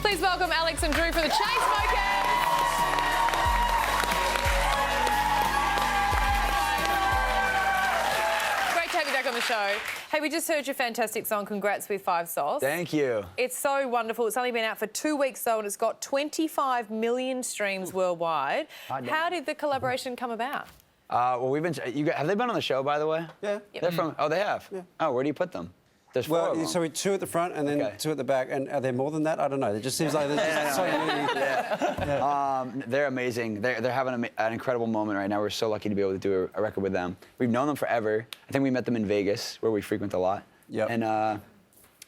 Please welcome Alex and Drew for the Chainsmokers. Great to have you back on the show. Hey, we just heard your fantastic song, Congrats with 5 Sauce. Thank you. It's so wonderful. It's only been out for 2 weeks though, and it's got 25 million streams worldwide. How did the collaboration come about? Well, we've been. Have they been on the show, by the way? Yeah. They're from. Oh, they have. Yeah. Oh, where do you put them? There's 4 of them. So we 2 at the front and then 2 at the back. And are there more than that? I don't know. It just seems like there's just so many. They're amazing. They're having an incredible moment right now. We're so lucky to be able to do a record with them. We've known them forever. I think we met them in Vegas, where we frequent a lot. Yep. And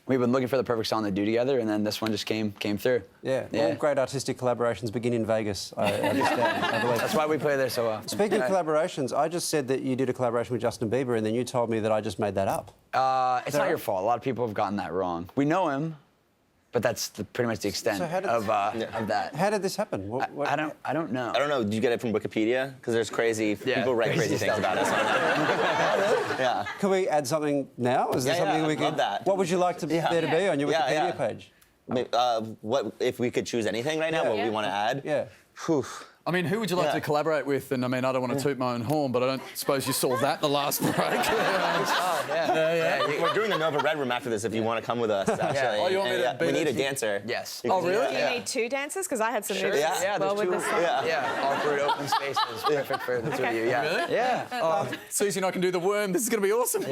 we've been looking for the perfect song to do together, and then this one just came through. Yeah. All great artistic collaborations begin in Vegas, I understand, I believe. That's why we play there so well. Speaking of collaborations, I just said that you did a collaboration with Justin Bieber, and then you told me that I just made that up. It's not your fault. A lot of people have gotten that wrong. We know him, but that's pretty much the extent of that. How did this happen? I don't know. I don't know. Did you get it from Wikipedia? Because there's people write crazy things about us. Yeah. Can we add something now? Is there something we could? Love that. What would you like there to be on your Wikipedia page? What if we could choose anything right now? What we want to add? Yeah. Whew. I mean, who would you like to collaborate with? And I mean, I don't want to toot my own horn, but I don't suppose you saw that in the last break. We're doing the Nova Red Room after this if you want to come with us, actually. Oh, you want me to be we need there? a dancer. Yes. Oh, really? Do you need 2 dancers? Because I had some moves Yeah, well there's with 2. this song. Yeah, awkward open spaces. Perfect for the 2 of you. Yeah. Really? Yeah. Susie and I can do the worm. This is going to be awesome.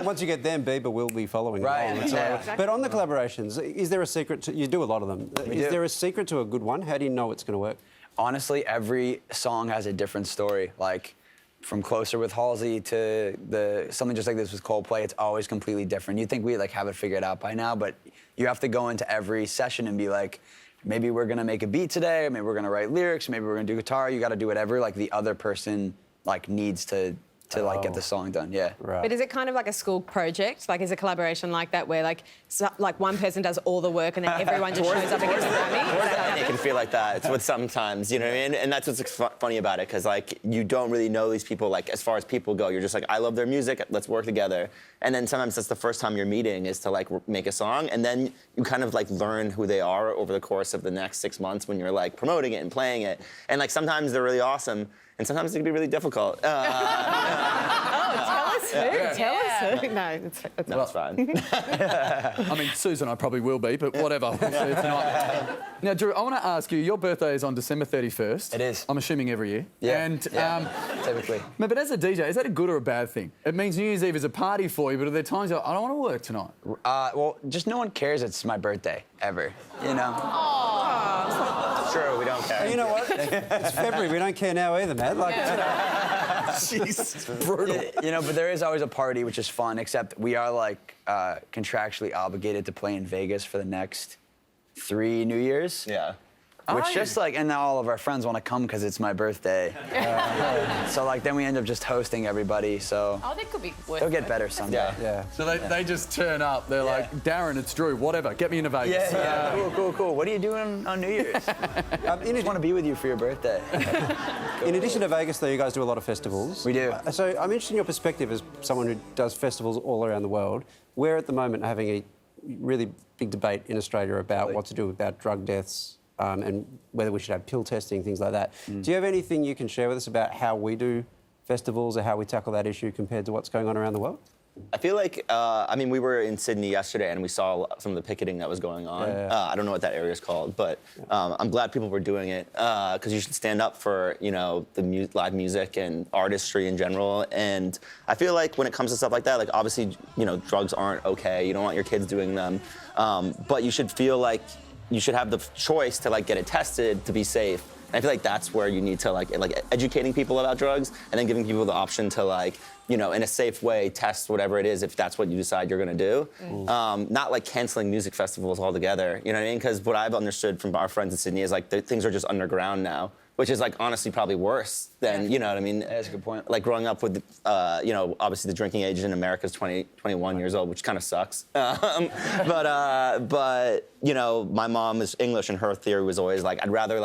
Once you get them, Bieber will be following Right. along. Yeah. But on the collaborations, is there a secret to... You do a lot of them. Is there a secret to a good one? How do you know it's going to work? Honestly, every song has a different story. Like, from Closer with Halsey to something just like this with Coldplay, it's always completely different. You think we have it figured out by now, but you have to go into every session and be like, maybe we're gonna make a beat today, or maybe we're gonna write lyrics, maybe we're gonna do guitar. You got to do whatever the other person needs to get the song done. Yeah. Right. But is it kind of like a school project? Like, is a collaboration like that where like one person does all the work and then everyone just shows up and gets the Grammy? It can feel like that. It's what sometimes, you know what I mean? And that's what's funny about it, because you don't really know these people. As far as people go, you're just like, I love their music. Let's work together. And then sometimes that's the first time you're meeting is to make a song, and then you kind of learn who they are over the course of the next 6 months when you're promoting it and playing it. And sometimes they're really awesome, and sometimes they can be really difficult. Tell us who. Tell us who. No, it's fine. I mean, Susan, I probably will be, but whatever. We'll see it tonight. Now, Drew, I want to ask you, your birthday is on December 31st. It is. I'm assuming every year. Yeah. And, typically. No, but as a DJ, is that a good or a bad thing? It means New Year's Eve is a party for you, but are there times you're like, I don't want to work tonight? Well, just no one cares it's my birthday, ever, you know? True, we don't care. You know what? It's February. We don't care now either, man. Jeez, brutal. But there is always a party, which is fun, except we are, contractually obligated to play in Vegas for the next 3 New Years. Yeah. Which and now all of our friends want to come because it's my birthday. So, then we end up just hosting everybody, so... Oh, that could be worth They'll get better someday. Yeah. So they just turn up. They're like, Darren, it's Drew, whatever, get me into Vegas. Yeah. Cool. What are you doing on New Year's? I just want to be with you for your birthday. In addition to Vegas, though, you guys do a lot of festivals. We do. So I'm interested in your perspective as someone who does festivals all around the world. We're at the moment having a really big debate in Australia about what to do about drug deaths and whether we should have pill testing, things like that. Do you have anything you can share with us about how we do festivals or how we tackle that issue compared to what's going on around the world? I feel we were in Sydney yesterday and we saw some of the picketing that was going on. I don't know what that area is called, but I'm glad people were doing it because you should stand up for, the live music and artistry in general. And I feel like when it comes to stuff like that, obviously, drugs aren't okay. You don't want your kids doing them. But you should feel like you should have the choice to get it tested to be safe. And I feel like that's where you need to educating people about drugs and then giving people the option to in a safe way test whatever it is if that's what you decide you're gonna do. Not canceling music festivals altogether. You know what I mean? Because what I've understood from our friends in Sydney is things are just underground now, which is honestly probably worse than, you know what I mean? That's a good point. Growing up with, obviously the drinking age in America is 21 years old, which kind of sucks. But my mom is English and her theory was always I'd rather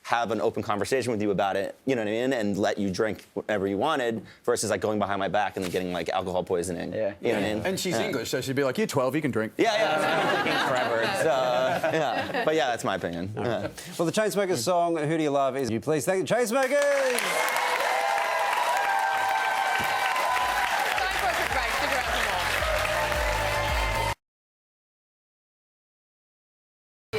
have an open conversation with you about it, you know what I mean, and let you drink whatever you wanted, versus like going behind my back and then getting like alcohol poisoning. Yeah. You know what I mean? And she's English, so she'd be like, "You're 12, you can drink." Yeah, drinking forever. It's, yeah. But yeah, that's my opinion. Yeah. Well, the Chainsmokers song, Who Do You Love, is you please thank the Chainsmokers! Time for a quick break. Stick around for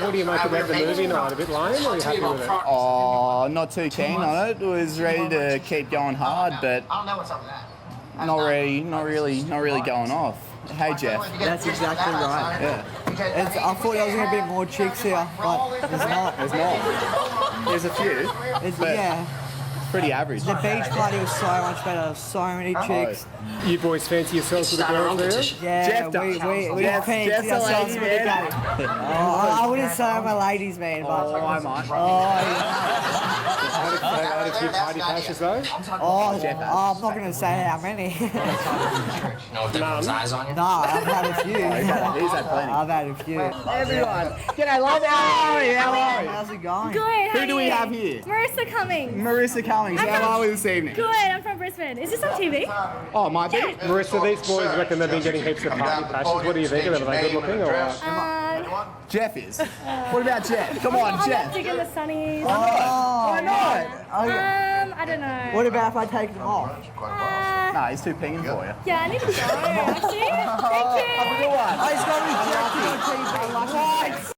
more. What do you make about the movie night? A bit lame, or are you happy with it? Oh, not too keen on it. It was ready to keep going hard, but not really going off. Hey, Jeff. That's exactly right. Yeah. I thought there was going to be more chicks here, but there's not. There's not. There's a few. But Yeah, pretty average. the beach party was so much better. So many chicks. You boys fancy yourselves with the girls there? Yeah, Jeff does. we fancy Jeff's a ourselves lady, with the man. game. I wouldn't say I'm a ladies' man, but Oh, I might. Had a few party passes though? I'm not going to say how many. None. No, I've had a few. He's had plenty. I've had a few. Everyone. G'day, love. How are you? How's it going? Good. Who do we have here? Marissa Cummings. Marissa Cummings. How are we this evening? Good. I'm from Brisbane. Is this on TV? Oh, might be. Marissa, these boys reckon they've been getting heaps of party passes. What do you think of them? Are they good looking or what? Jeff is. What about Jeff? Come on, I'm not Jeff. digging the sunnies. Why not? I don't know. What about if I take them off? Nah, he's too pinging for you. Yeah, I need to go, actually. Thank you. Have a good one. He's got rejected on TV. Like, what?